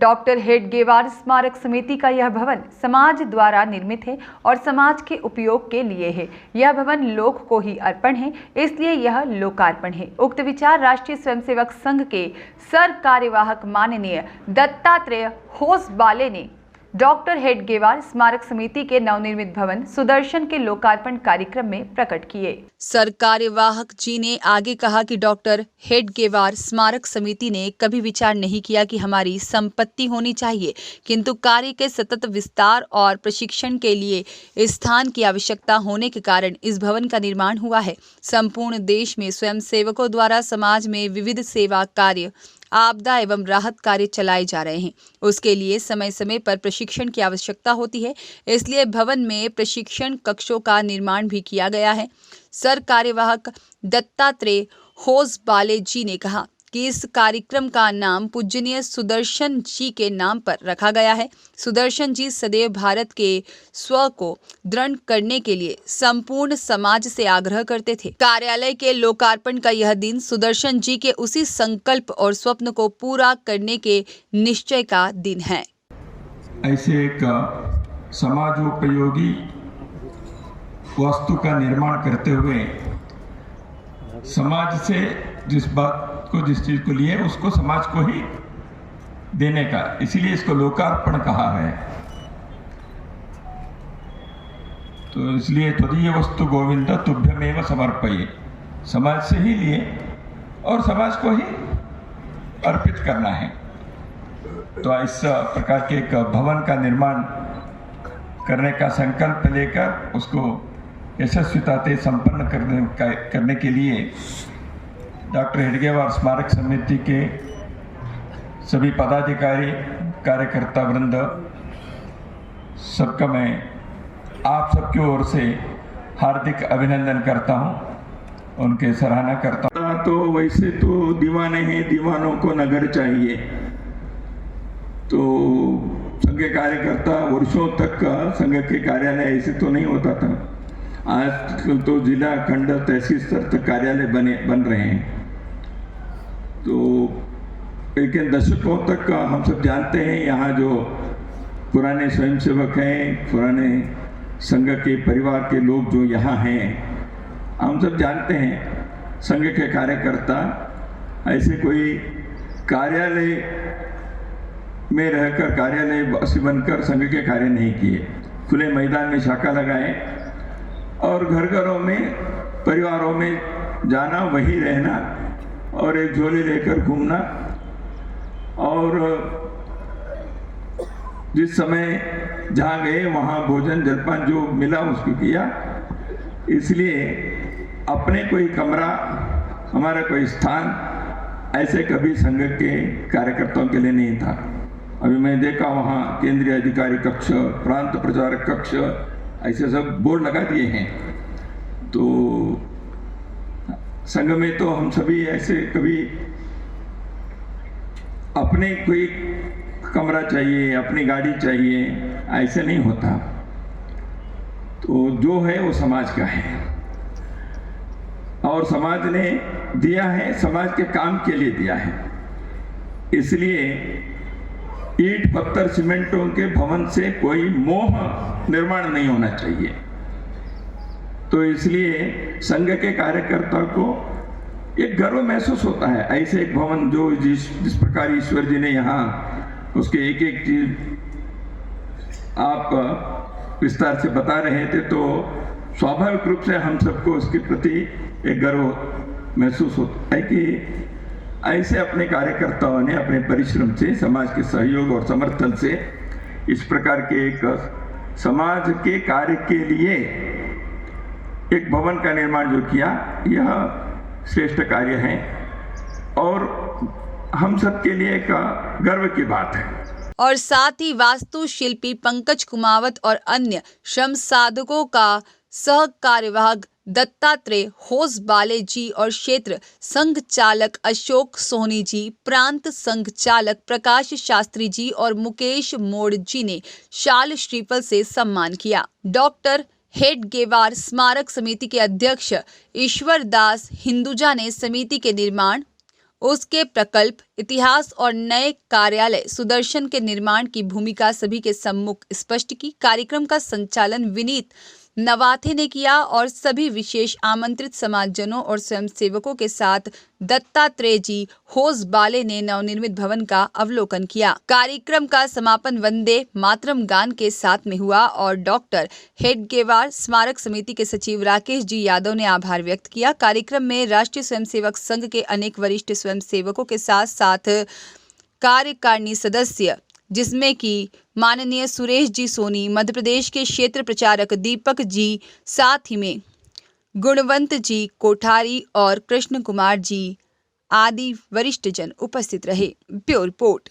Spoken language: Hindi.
डॉक्टर हेडगेवार स्मारक समिति का यह भवन समाज द्वारा निर्मित है और समाज के उपयोग के लिए है। यह भवन लोक को ही अर्पण है, इसलिए यह लोकार्पण है। उक्त विचार राष्ट्रीय स्वयंसेवक संघ के सर कार्यवाहक माननीय दत्तात्रेय होसबाले ने डॉक्टर हेडगेवार स्मारक समिति के नवनिर्मित भवन सुदर्शन के लोकार्पण कार्यक्रम में प्रकट किए। सर कार्यवाहक जी ने आगे कहा कि डॉक्टर हेडगेवार स्मारक समिति ने कभी विचार नहीं किया कि हमारी संपत्ति होनी चाहिए, किंतु कार्य के सतत विस्तार और प्रशिक्षण के लिए स्थान की आवश्यकता होने के कारण इस भवन का निर्माण हुआ है। संपूर्ण देश में स्वयंसेवकों द्वारा समाज में विविध सेवा कार्य, आपदा एवं राहत कार्य चलाए जा रहे हैं। उसके लिए समय समय पर प्रशिक्षण की आवश्यकता होती है, इसलिए भवन में प्रशिक्षण कक्षों का निर्माण भी किया गया है। सर कार्यवाहक दत्तात्रेय होसबाले जी ने कहा कि इस कार्यक्रम का नाम पूजनीय सुदर्शन जी के नाम पर रखा गया है। सुदर्शन जी सदैव भारत के स्व को दृढ़ करने के लिए संपूर्ण समाज से आग्रह करते थे। कार्यालय के लोकार्पण का यह दिन सुदर्शन जी के उसी संकल्प और स्वप्न को पूरा करने के निश्चय का दिन है। ऐसे एक समाजोपयोगी वस्तु का निर्माण करते हुए समाज से जिस बात को, जिस चीज को लिए उसको समाज को ही देने का, इसीलिए इसको लोकार्पण कहा है। तो इसलिए त्वदीय वस्तु गोविंद तुभ्यमेव समर्पये, समाज से ही लिए और समाज को ही अर्पित करना है। तो इस प्रकार के एक भवन का निर्माण करने का संकल्प लेकर उसको यशस्विता से संपन्न करने के लिए डॉक्टर हेडगेवार स्मारक समिति के सभी पदाधिकारी, कार्यकर्ता वृंद सबका मैं आप सबकी ओर से हार्दिक अभिनंदन करता हूं, उनके सराहना करता हूं। तो वैसे तो दीवाने हैं, दीवानों को नगर चाहिए। तो संघ के कार्यकर्ता वर्षों तक संघ के कार्यालय ऐसे तो नहीं होता था। आजकल तो जिला, खंड, तहसील स्तर तक कार्यालय बन रहे हैं। तो लेकिन दशकों तक हम सब जानते हैं, यहाँ जो पुराने स्वयंसेवक हैं, पुराने संघ के परिवार के लोग जो यहाँ हैं, हम सब जानते हैं संघ के कार्यकर्ता ऐसे कोई कार्यालय में रहकर, कार्यालय बनकर संघ के कार्य नहीं किए। खुले मैदान में शाखा लगाए और घर घरों में, परिवारों में जाना, वहीं रहना और एक झोले लेकर घूमना, और जिस समय जहाँ गए वहाँ भोजन जलपान जो मिला उसको किया। इसलिए अपने कोई कमरा, हमारा कोई स्थान ऐसे कभी संघ के कार्यकर्ताओं के लिए नहीं था। अभी मैं देखा वहाँ केंद्रीय अधिकारी कक्ष, प्रांत प्रचारक कक्ष, ऐसे सब बोर्ड लगा दिए हैं। तो संघ में तो हम सभी ऐसे कभी अपने कोई कमरा चाहिए, अपनी गाड़ी चाहिए, ऐसे नहीं होता। तो जो है वो समाज का है और समाज ने दिया है, समाज के काम के लिए दिया है। इसलिए ईंट, पत्थर, सीमेंटों के भवन से कोई मोह निर्माण नहीं होना चाहिए। तो इसलिए संघ के कार्यकर्ता को एक गर्व महसूस होता है। ऐसे एक भवन जो जिस प्रकार ईश्वर जी ने यहाँ उसके एक एक चीज आप विस्तार से बता रहे थे, तो स्वाभाविक रूप से हम सबको उसके प्रति एक गर्व महसूस होता है कि ऐसे अपने कार्यकर्ताओं ने अपने परिश्रम से, समाज के सहयोग और समर्थन से इस प्रकार के एक समाज के कार्य के लिए एक भवन का निर्माण जो किया, यह श्रेष्ठ कार्य है और हम सबके लिए एक गर्व की बात है। और साथ ही वास्तुशिल्पी पंकज कुमावत और अन्य श्रम साधकों का सह कार्यवाहक दत्तात्रेय होसबाले जी और क्षेत्र संघ चालक अशोक सोनी जी, प्रांत संघ चालक प्रकाश शास्त्री जी और मुकेश मोड़ जी ने शाल श्रीफल से सम्मान किया। डॉक्टर हेडगेवार स्मारक समिति के अध्यक्ष ईश्वर दास हिंदुजा ने समिति के निर्माण, उसके प्रकल्प, इतिहास और नए कार्यालय सुदर्शन के निर्माण की भूमिका सभी के सम्मुख स्पष्ट की। कार्यक्रम का संचालन विनीत नवाथे ने किया और सभी विशेष आमंत्रित समाजजनों और स्वयंसेवकों के साथ दत्तात्रेय जी होसबाले ने नवनिर्मित भवन का अवलोकन किया। कार्यक्रम का समापन वंदे मातरम गान के साथ में हुआ और डॉक्टर हेडगेवार स्मारक समिति के सचिव राकेश जी यादव ने आभार व्यक्त किया। कार्यक्रम में राष्ट्रीय स्वयंसेवक संघ के अनेक वरिष्ठ स्वयंसेवकों के साथ साथ कार्यकारिणी सदस्य जिसमें कि माननीय सुरेश जी सोनी, मध्य प्रदेश के क्षेत्र प्रचारक दीपक जी, साथ ही में गुणवंत जी कोठारी और कृष्ण कुमार जी आदि वरिष्ठ जन उपस्थित रहे। Bureau report.